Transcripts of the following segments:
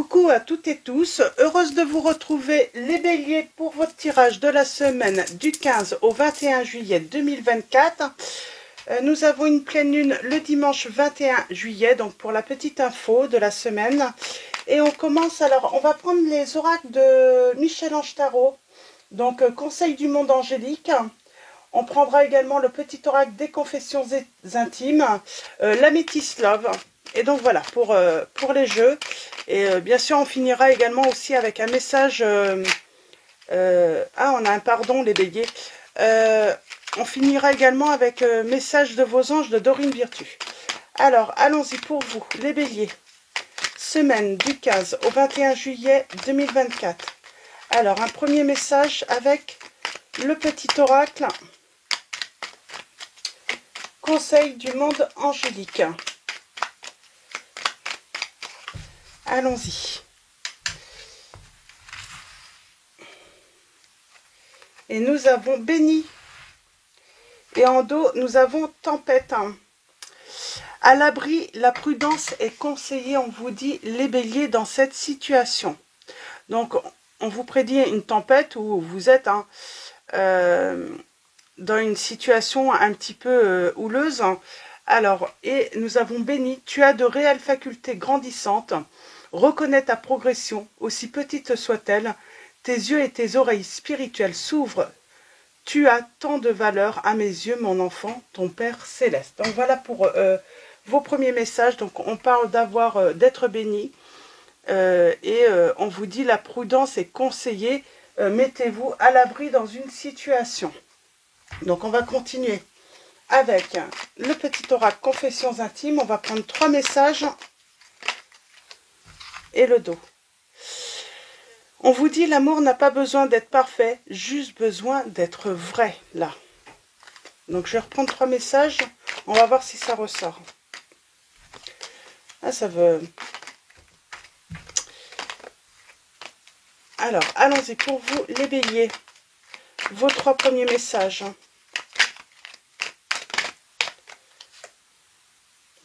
Coucou à toutes et tous, heureuse de vous retrouver les béliers pour votre tirage de la semaine du 15 au 21 juillet 2024. Nous avons une pleine lune le dimanche 21 juillet, donc pour la petite info de la semaine. Et on commence, alors on va prendre les oracles de Michel-Ange Tarot, donc Conseil du monde angélique. On prendra également le petit oracle des confessions intimes, l'améthyste love. Et donc voilà, pour les jeux. Et bien sûr, on finira également aussi avec un message... on a un pardon, les béliers. On finira également avec message de vos anges de Dorine Virtue. Alors, allons-y pour vous, les béliers. Semaine du 15 au 21 juillet 2024. Alors, un premier message avec le petit oracle. Conseil du monde angélique. Allons-y. Et nous avons béni. Et en dos, nous avons tempête. À l'abri, la prudence est conseillée, on vous dit, les béliers, dans cette situation. Donc, on vous prédit une tempête où vous êtes dans une situation un petit peu houleuse. Alors, et nous avons béni, tu as de réelles facultés grandissantes. Reconnais ta progression, aussi petite soit-elle. Tes yeux et tes oreilles spirituelles s'ouvrent. Tu as tant de valeur à mes yeux, mon enfant, ton Père céleste. Donc voilà pour vos premiers messages. Donc on parle d'être béni. On vous dit la prudence est conseillée. Mettez-vous à l'abri dans une situation. Donc on va continuer avec le petit oracle confessions intimes. On va prendre 3 messages. Et le dos. On vous dit l'amour n'a pas besoin d'être parfait, juste besoin d'être vrai, là. Donc je vais reprendre 3 messages, on va voir si ça ressort. Ah, ça veut... Alors, allons-y pour vous, les béliers. Vos 3 premiers messages.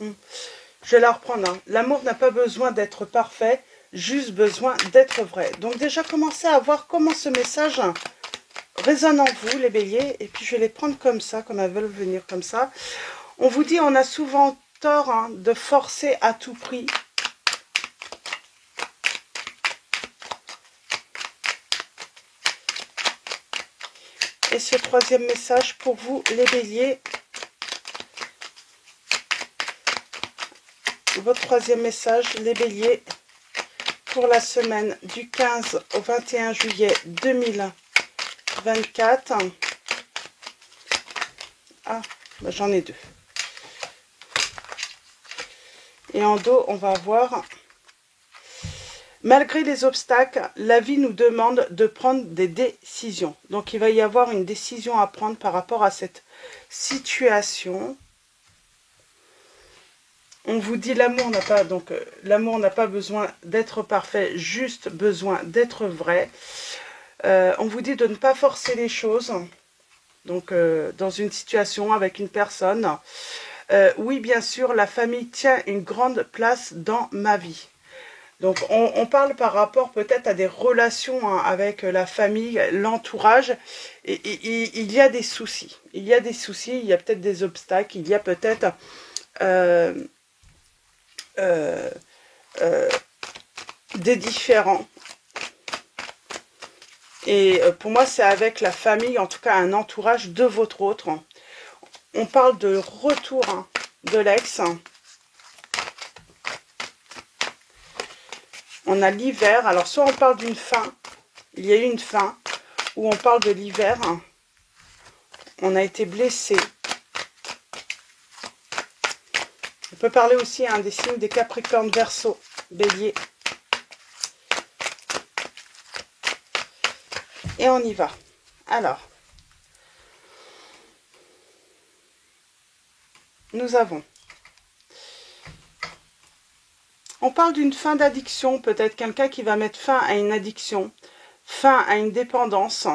Je vais la reprendre. Hein. L'amour n'a pas besoin d'être parfait, juste besoin d'être vrai. Donc déjà, commencez à voir comment ce message résonne en vous, les béliers. Et puis, je vais les prendre comme ça, comme elles veulent venir comme ça. On vous dit, on a souvent tort de forcer à tout prix. Et ce 3e message pour vous, les béliers. Votre 3e message, les béliers, pour la semaine du 15 au 21 juillet 2024. Ah, bah j'en ai 2. Et en dos, on va voir, malgré les obstacles, la vie nous demande de prendre des décisions. Donc, il va y avoir une décision à prendre par rapport à cette situation. On vous dit l'amour n'a pas, l'amour n'a pas besoin d'être parfait, juste besoin d'être vrai. On vous dit de ne pas forcer les choses, donc dans une situation avec une personne. Oui, bien sûr, la famille tient une grande place dans ma vie. Donc on parle par rapport peut-être à des relations avec la famille, l'entourage. Et il y a des soucis. Il y a des soucis, il y a peut-être des obstacles, il y a peut-être... des différends. Et pour moi, c'est avec la famille, en tout cas un entourage de votre autre. On parle de retour de l'ex. On a l'hiver. Alors, soit on parle d'une fin, il y a eu une fin, ou on parle de l'hiver. On a été blessé. On peut parler aussi des signes des Capricornes, Verseau, Bélier. Et on y va. Alors, nous avons... On parle d'une fin d'addiction, peut-être quelqu'un qui va mettre fin à une addiction, fin à une dépendance.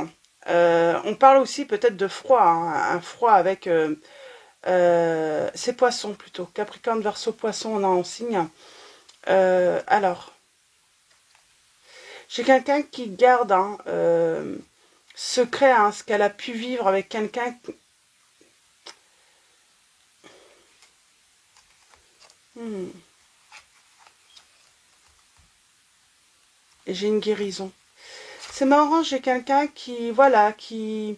On parle aussi peut-être de froid, un froid avec... c'est poisson plutôt. Capricorne, Verseau, Poisson, on a en signe. Alors, J'ai quelqu'un qui garde secret ce qu'elle a pu vivre avec quelqu'un. Et j'ai une guérison. C'est marrant, j'ai quelqu'un qui, voilà, qui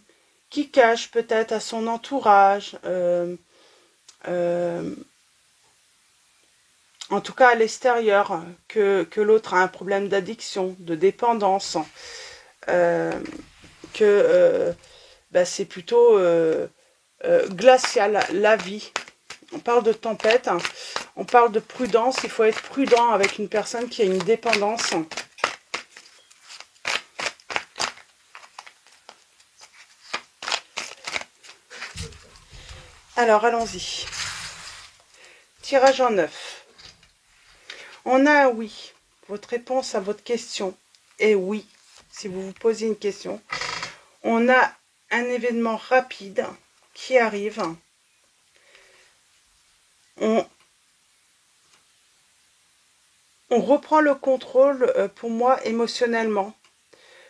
cache peut-être à son entourage, en tout cas à l'extérieur, que l'autre a un problème d'addiction, de dépendance, que c'est plutôt glacial, la vie. On parle de tempête, on parle de prudence, il faut être prudent avec une personne qui a une dépendance. Alors, allons-y. Tirage en 9. On a un oui. Votre réponse à votre question est oui, si vous vous posez une question. On a un événement rapide qui arrive. On reprend le contrôle, pour moi, émotionnellement,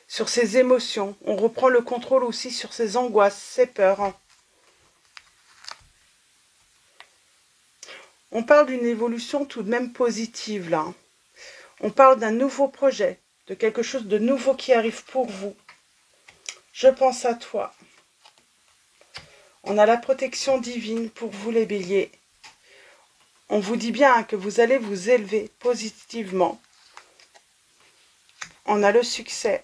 sur ses émotions. On reprend le contrôle aussi sur ses angoisses, ses peurs. On parle d'une évolution tout de même positive, là. On parle d'un nouveau projet, de quelque chose de nouveau qui arrive pour vous. Je pense à toi. On a la protection divine pour vous, les béliers. On vous dit bien que vous allez vous élever positivement. On a le succès.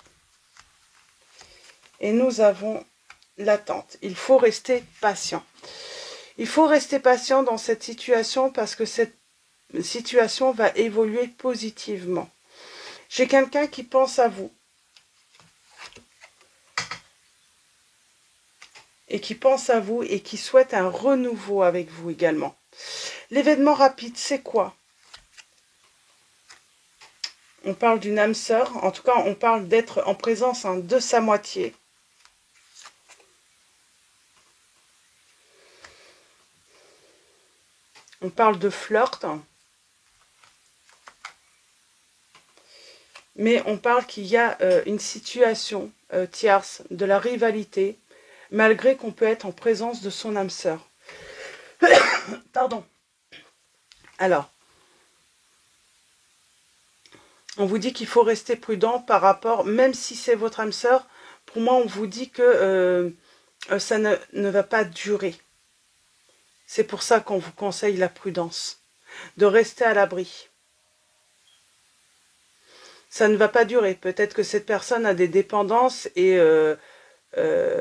Et nous avons l'attente. Il faut rester patient. Il faut rester patient dans cette situation parce que cette situation va évoluer positivement. J'ai quelqu'un qui pense à vous. Et qui pense à vous et qui souhaite un renouveau avec vous également. L'événement rapide, c'est quoi? On parle d'une âme sœur, en tout cas on parle d'être en présence de sa moitié. On parle de flirt. Mais on parle qu'il y a une situation tierce, de la rivalité, malgré qu'on peut être en présence de son âme sœur. Pardon. Alors, on vous dit qu'il faut rester prudent par rapport, même si c'est votre âme sœur, pour moi on vous dit que ça ne va pas durer. C'est pour ça qu'on vous conseille la prudence, de rester à l'abri. Ça ne va pas durer. Peut-être que cette personne a des dépendances et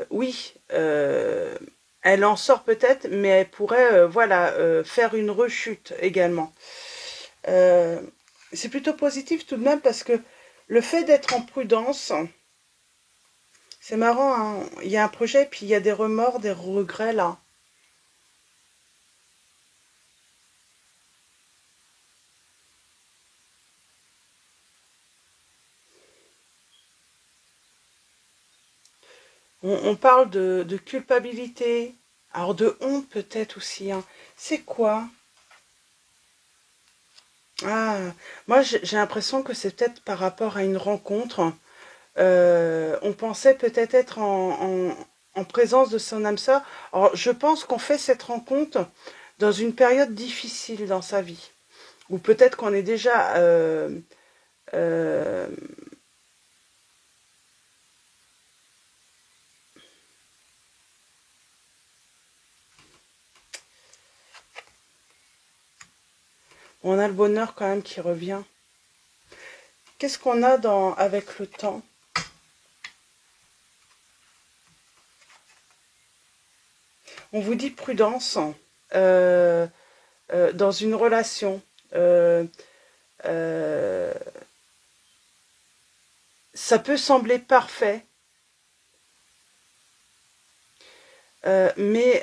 oui, elle en sort peut-être, mais elle pourrait faire une rechute également. C'est plutôt positif tout de même parce que le fait d'être en prudence, c'est marrant, hein, il y a un projet puis il y a des remords, des regrets là. On parle de culpabilité, alors de honte peut-être aussi. Hein. C'est quoi? Ah, moi j'ai l'impression que c'est peut-être par rapport à une rencontre. On pensait peut-être être en présence de son âme sœur. Alors je pense qu'on fait cette rencontre dans une période difficile dans sa vie. Ou peut-être qu'on est déjà euh, on a le bonheur quand même qui revient. Qu'est-ce qu'on a avec le temps? On vous dit prudence dans une relation. Ça peut sembler parfait, mais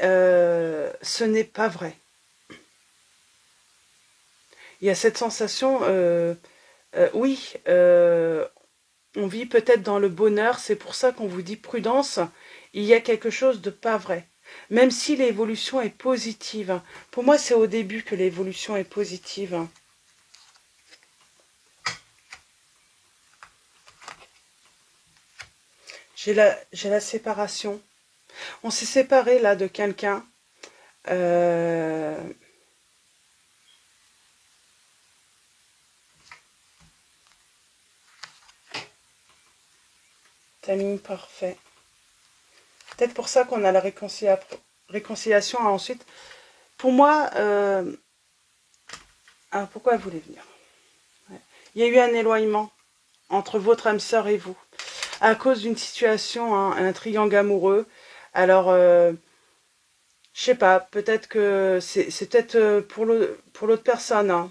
ce n'est pas vrai. Il y a cette sensation, oui, on vit peut-être dans le bonheur, c'est pour ça qu'on vous dit prudence, il y a quelque chose de pas vrai. Même si l'évolution est positive. Pour moi, c'est au début que l'évolution est positive. j'ai la séparation. On s'est séparé là de quelqu'un. Timing parfait. Peut-être pour ça qu'on a la réconciliation ensuite. Pour moi, pourquoi elle voulait venir? Ouais. Il y a eu un éloignement entre votre âme sœur et vous, à cause d'une situation, hein, un triangle amoureux. Alors, je sais pas, peut-être que c'est peut-être pour l'autre personne, hein,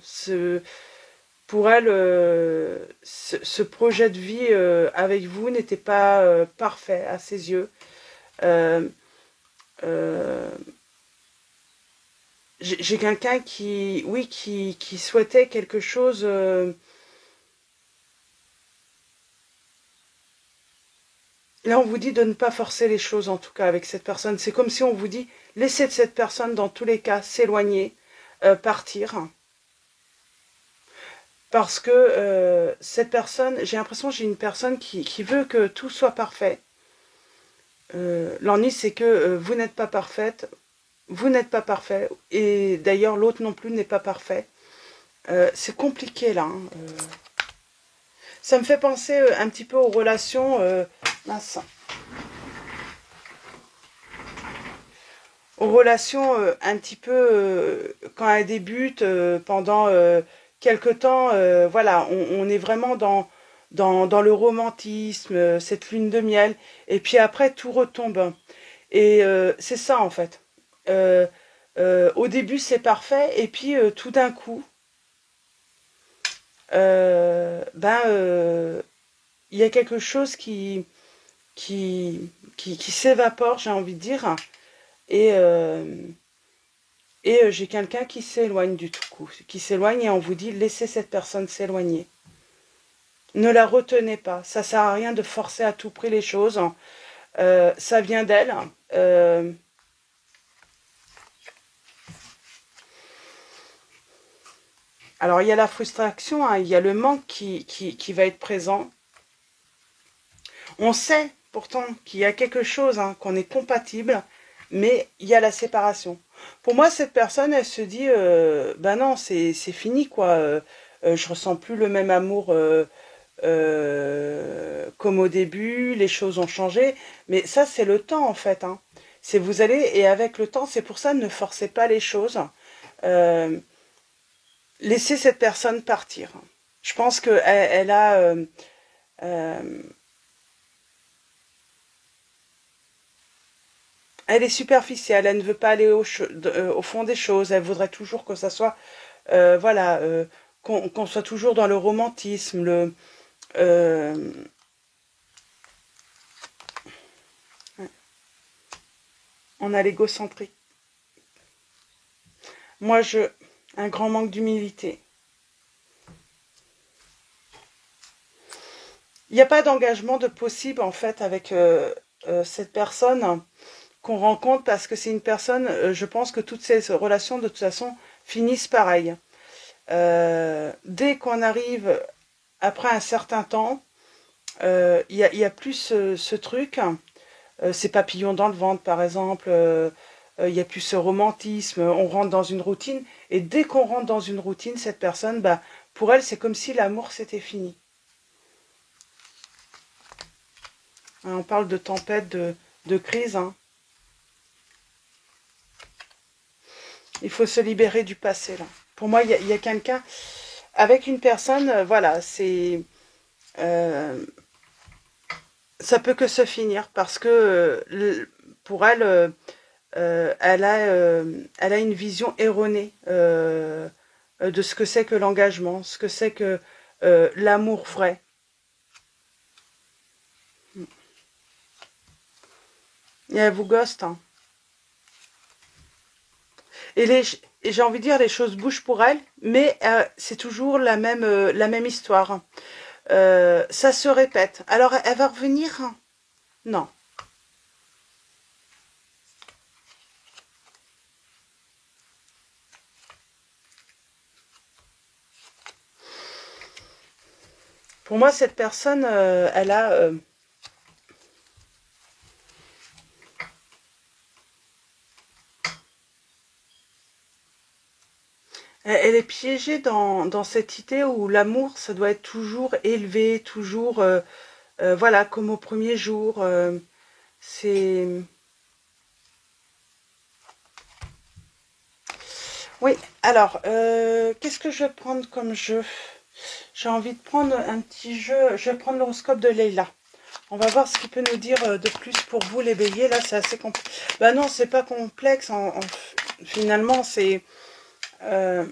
pour elle, ce projet de vie avec vous n'était pas parfait à ses yeux. Euh, euh, j'ai quelqu'un qui, oui, qui souhaitait quelque chose. Là, on vous dit de ne pas forcer les choses, en tout cas, avec cette personne. C'est comme si on vous dit, laissez de cette personne, dans tous les cas, s'éloigner, partir. Parce que cette personne, j'ai l'impression que j'ai une personne qui veut que tout soit parfait. L'ennui, c'est que vous n'êtes pas parfaite, vous n'êtes pas parfait, et d'ailleurs l'autre non plus n'est pas parfait. C'est compliqué là. Hein. Ça me fait penser un petit peu aux relations, mince, aux relations un petit peu quand elles débutent pendant quelque temps. Voilà, on est vraiment dans le romantisme, cette lune de miel, et puis après tout retombe. Et c'est ça en fait. Au début c'est parfait, et puis tout d'un coup, il y a quelque chose qui s'évapore, j'ai envie de dire, et, j'ai quelqu'un qui s'éloigne du tout coup, qui s'éloigne et on vous dit laissez cette personne s'éloigner. Ne la retenez pas, ça sert à rien de forcer à tout prix les choses, ça vient d'elle. Alors il y a la frustration, hein, il y a le manque qui va être présent. On sait pourtant qu'il y a quelque chose, hein, qu'on est compatible, mais il y a la séparation. Pour moi, cette personne, elle se dit, ben non, c'est fini, quoi. Je ressens plus le même amour comme au début, les choses ont changé. Mais ça, c'est le temps, en fait. Hein. C'est vous allez, et avec le temps, c'est pour ça, ne forcez pas les choses. Laissez cette personne partir. Je pense qu'elle elle a... elle est superficielle, elle ne veut pas aller au fond des choses, elle voudrait toujours que ça soit, voilà, qu'on soit toujours dans le romantisme, on a l'égocentrisme. Moi, un grand manque d'humilité. Il n'y a pas d'engagement de possible, en fait, avec cette personne qu'on rencontre, parce que c'est une personne, je pense que toutes ces relations, de toute façon, finissent pareil. Dès qu'on arrive après un certain temps, il y a plus ce truc, ces papillons dans le ventre par exemple, il y a plus ce romantisme, on rentre dans une routine, et dès qu'on rentre dans une routine, cette personne, bah, pour elle, c'est comme si l'amour c'était fini. Hein, on parle de tempête, de crise. Hein. Il faut se libérer du passé là. Pour moi, il y a quelqu'un avec une personne, voilà, c'est ça peut que se finir parce que pour elle, elle a une vision erronée de ce que c'est que l'engagement, ce que c'est que l'amour vrai. Et elle vous ghost. Hein. Et, et j'ai envie de dire, les choses bougent pour elle, mais c'est toujours la même histoire. Ça se répète. Alors, elle va revenir? Non. Pour moi, cette personne, elle a... est piégé dans cette idée où l'amour, ça doit être toujours élevé, toujours, voilà, comme au premier jour. C'est... Oui, alors, qu'est-ce que je vais prendre comme jeu? J'ai envie de prendre un petit jeu. Je vais prendre l'horoscope de Leïla. On va voir ce qu'il peut nous dire de plus pour vous, les béliers. Là, c'est assez complexe. Ben non, c'est pas complexe. Finalement, euh,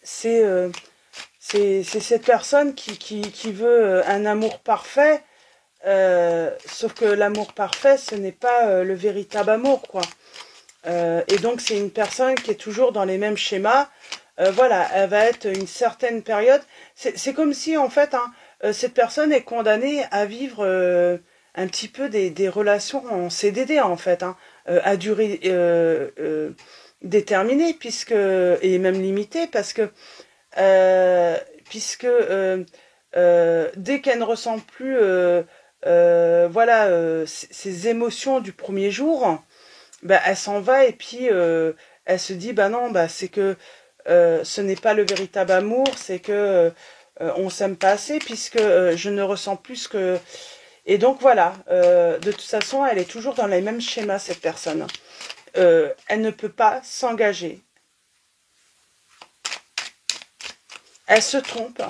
c'est cette personne qui veut un amour parfait. Sauf que l'amour parfait, ce n'est pas le véritable amour, quoi. Et donc, c'est une personne qui est toujours dans les mêmes schémas. Voilà, elle va être une certaine période. C'est comme si, en fait, hein, cette personne est condamnée à vivre un petit peu des relations en CDD, en fait, hein, à durée déterminée, puisque, et même limitée, parce que, euh, puisque dès qu'elle ne ressent plus voilà, ces émotions du premier jour, bah, elle s'en va et puis elle se dit bah non, bah c'est que ce n'est pas le véritable amour, c'est que on s'aime pas assez puisque je ne ressens plus que... Et donc voilà, de toute façon, elle est toujours dans les mêmes schémas, cette personne. Elle ne peut pas s'engager. Elle se trompe.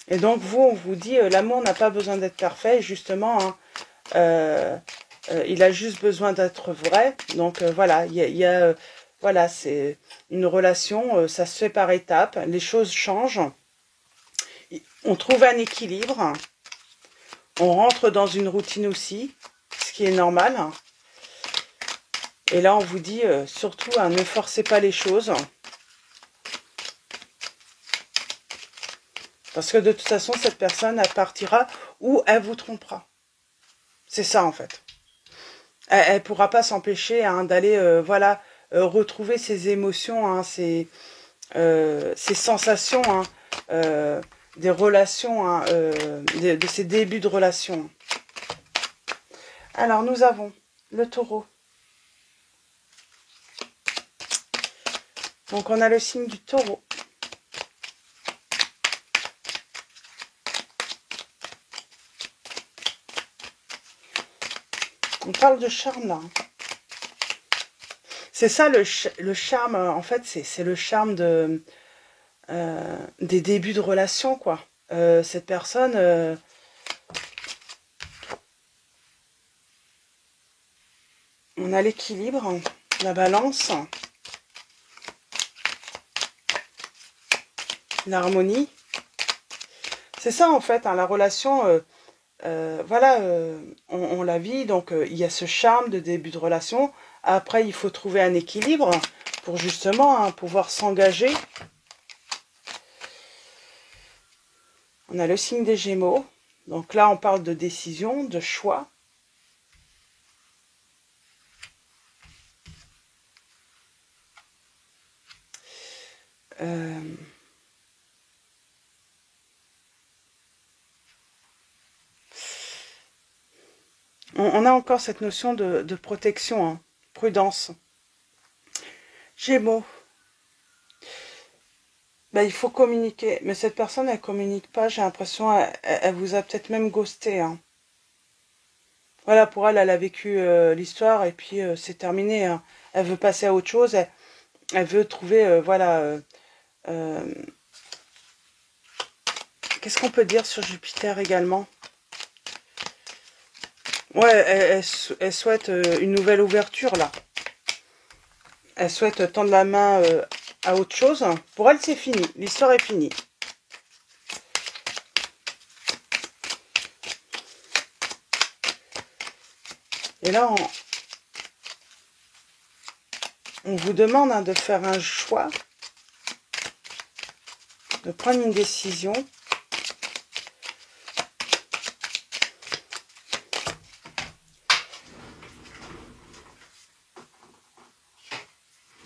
Et donc vous, on vous dit, l'amour n'a pas besoin d'être parfait, justement, hein, il a juste besoin d'être vrai. Donc voilà, voilà, c'est une relation, ça se fait par étapes, les choses changent, on trouve un équilibre, on rentre dans une routine aussi, ce qui est normal. Et là, on vous dit surtout, hein, ne forcez pas les choses. Parce que de toute façon, cette personne, elle partira ou elle vous trompera. C'est ça, en fait. Elle ne pourra pas s'empêcher hein, d'aller, voilà, retrouver ses émotions, hein, ses sensations, hein, des relations, hein, de ses débuts de relation. Alors, nous avons le taureau. Donc, on a le signe du taureau. On parle de charme, là. C'est ça, le charme, en fait, c'est le charme des débuts de relation, quoi. Cette personne... on a l'équilibre, la balance, l'harmonie. C'est ça, en fait, hein, la relation... voilà, on la vit, donc il y a ce charme de début de relation. Après, il faut trouver un équilibre pour justement hein, pouvoir s'engager. On a le signe des Gémeaux. Donc là, on parle de décision, de choix. On a encore cette notion de protection, hein, prudence. Gémeaux. Ben, il faut communiquer. Mais cette personne, elle communique pas. J'ai l'impression, elle vous a peut-être même ghosté. Hein. Voilà, pour elle, elle a vécu l'histoire et puis c'est terminé. Hein. Elle veut passer à autre chose. Elle veut trouver, voilà... qu'est-ce qu'on peut dire sur Jupiter également? Ouais, elle souhaite une nouvelle ouverture, là. Elle souhaite tendre la main à autre chose. Pour elle, c'est fini. L'histoire est finie. Et là, on vous demande hein, de faire un choix, de prendre une décision.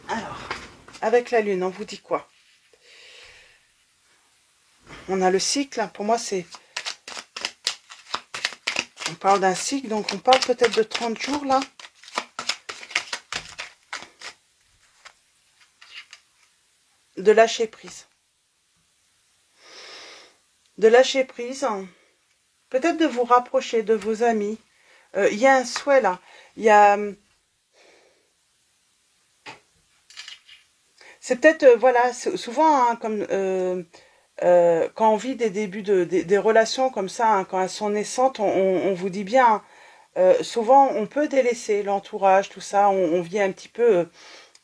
Alors, avec la Lune, on vous dit quoi? On a le cycle. Pour moi, c'est... On parle d'un cycle, donc on parle peut-être de 30 jours, là. de lâcher prise. De lâcher prise, peut-être de vous rapprocher de vos amis. Il y a un souhait là. Il y a... C'est peut-être, voilà, souvent, hein, comme quand on vit des débuts des relations comme ça, hein, quand elles sont naissantes, on vous dit bien, souvent on peut délaisser l'entourage, tout ça, on vit un petit peu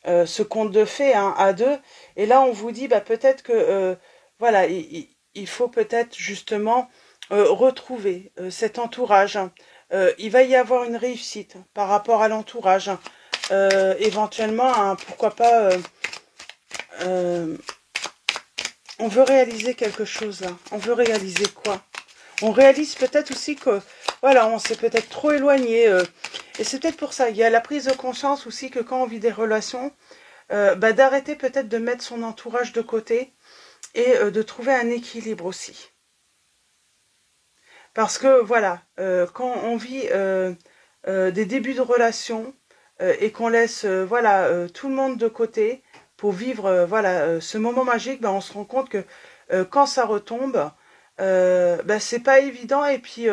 ce conte de fées, hein, à deux, et là on vous dit, bah, peut-être que, voilà, il faut peut-être justement retrouver cet entourage, hein. Il va y avoir une réussite par rapport à l'entourage, hein. Éventuellement, hein, pourquoi pas... on veut réaliser quelque chose là. On veut réaliser quoi? On réalise peut-être aussi que, voilà, on s'est peut-être trop éloigné. Et c'est peut-être pour ça. Il y a la prise de conscience aussi que quand on vit des relations, bah, d'arrêter peut-être de mettre son entourage de côté et de trouver un équilibre aussi. Parce que, voilà, quand on vit des débuts de relation et qu'on laisse, voilà, tout le monde de côté, pour vivre voilà ce moment magique, ben, on se rend compte que quand ça retombe, ben, c'est pas évident et puis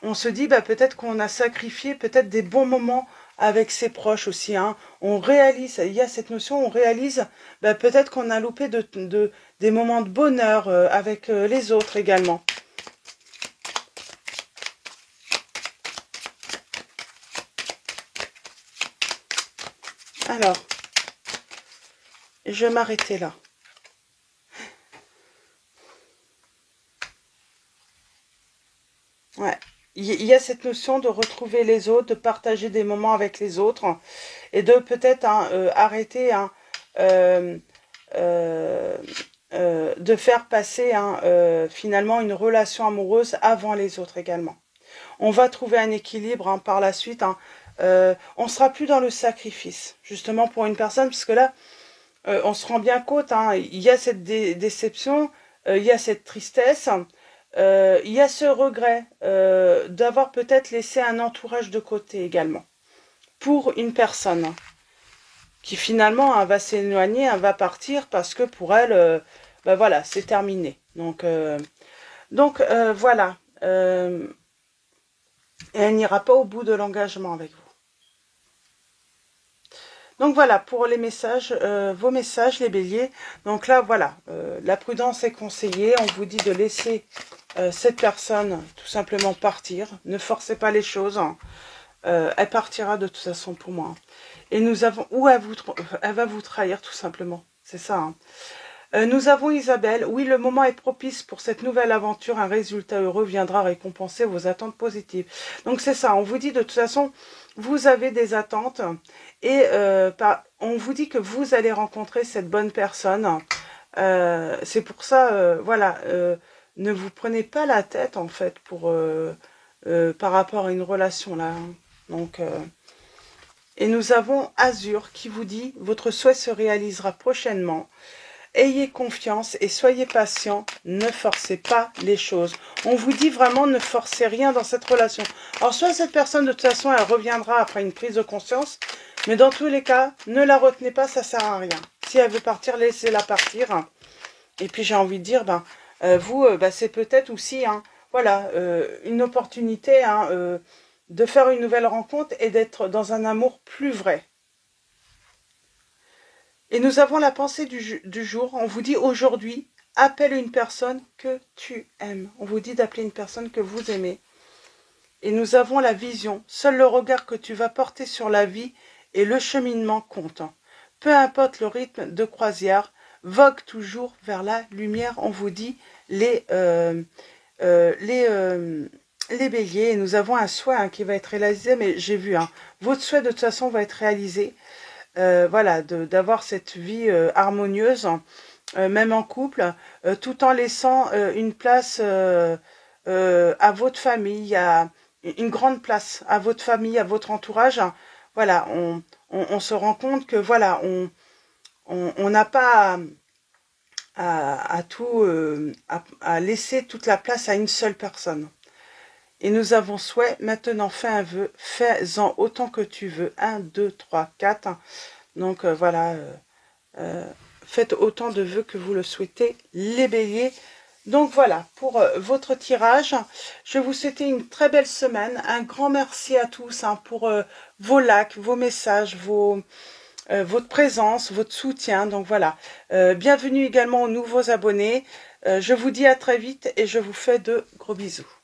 on se dit ben, peut-être qu'on a sacrifié peut-être des bons moments avec ses proches aussi, hein. On réalise, il y a cette notion, on réalise ben, peut-être qu'on a loupé des moments de bonheur avec les autres également. Alors, je vais m'arrêter là. Ouais. Il y a cette notion de retrouver les autres, de partager des moments avec les autres et de peut-être hein, arrêter hein, de faire passer hein, finalement une relation amoureuse avant les autres également. On va trouver un équilibre hein, par la suite. Hein, on ne sera plus dans le sacrifice, justement pour une personne, parce que là, on se rend bien compte, hein, il y a cette déception, il y a cette tristesse, il y a ce regret d'avoir peut-être laissé un entourage de côté également, pour une personne qui finalement hein, va s'éloigner, hein, va partir, parce que pour elle, ben voilà, c'est terminé. Donc voilà, et elle n'ira pas au bout de l'engagement avec vous. Donc voilà, pour les messages, vos messages, les béliers. Donc là, voilà, la prudence est conseillée. On vous dit de laisser cette personne tout simplement partir. Ne forcez pas les choses. Hein. Elle partira de toute façon pour moi. Et nous avons... Ou elle va vous trahir tout simplement. C'est ça. Hein. Nous avons Isabelle. Oui, le moment est propice pour cette nouvelle aventure. Un résultat heureux viendra récompenser vos attentes positives. Donc c'est ça. On vous dit de toute façon, vous avez des attentes. Et on vous dit que vous allez rencontrer cette bonne personne. C'est pour ça, voilà, ne vous prenez pas la tête en fait pour par rapport à une relation là. Hein. Donc, et nous avons Azur qui vous dit votre souhait se réalisera prochainement. Ayez confiance et soyez patient, ne forcez pas les choses. On vous dit vraiment ne forcez rien dans cette relation. Alors soit cette personne de toute façon elle reviendra après une prise de conscience, mais dans tous les cas, ne la retenez pas, ça sert à rien. Si elle veut partir, laissez-la partir. Et puis j'ai envie de dire, ben, vous, c'est peut-être aussi hein, voilà, une opportunité hein, de faire une nouvelle rencontre et d'être dans un amour plus vrai. Et nous avons la pensée du jour. On vous dit aujourd'hui, appelle une personne que tu aimes. On vous dit d'appeler une personne que vous aimez. Et nous avons la vision. Seul le regard que tu vas porter sur la vie et le cheminement compte. Peu importe le rythme de croisière, vogue toujours vers la lumière. On vous dit les béliers. Et nous avons un souhait hein, qui va être réalisé. Mais j'ai vu, hein, votre souhait de toute façon va être réalisé. Voilà, d'avoir cette vie harmonieuse, même en couple, tout en laissant une place à votre famille, une grande place à votre famille, à votre entourage. Voilà, on se rend compte que voilà, on n'a pas à tout à laisser toute la place à une seule personne. Et nous avons souhait, maintenant fais un vœu, fais-en autant que tu veux. 1, 2, 3, 4. Donc voilà, faites autant de vœux que vous le souhaitez, les béliers. Donc voilà, pour votre tirage, je vais vous souhaiter une très belle semaine. Un grand merci à tous pour vos likes, vos messages, votre présence, votre soutien. Donc voilà, bienvenue également aux nouveaux abonnés. Je vous dis à très vite et je vous fais de gros bisous.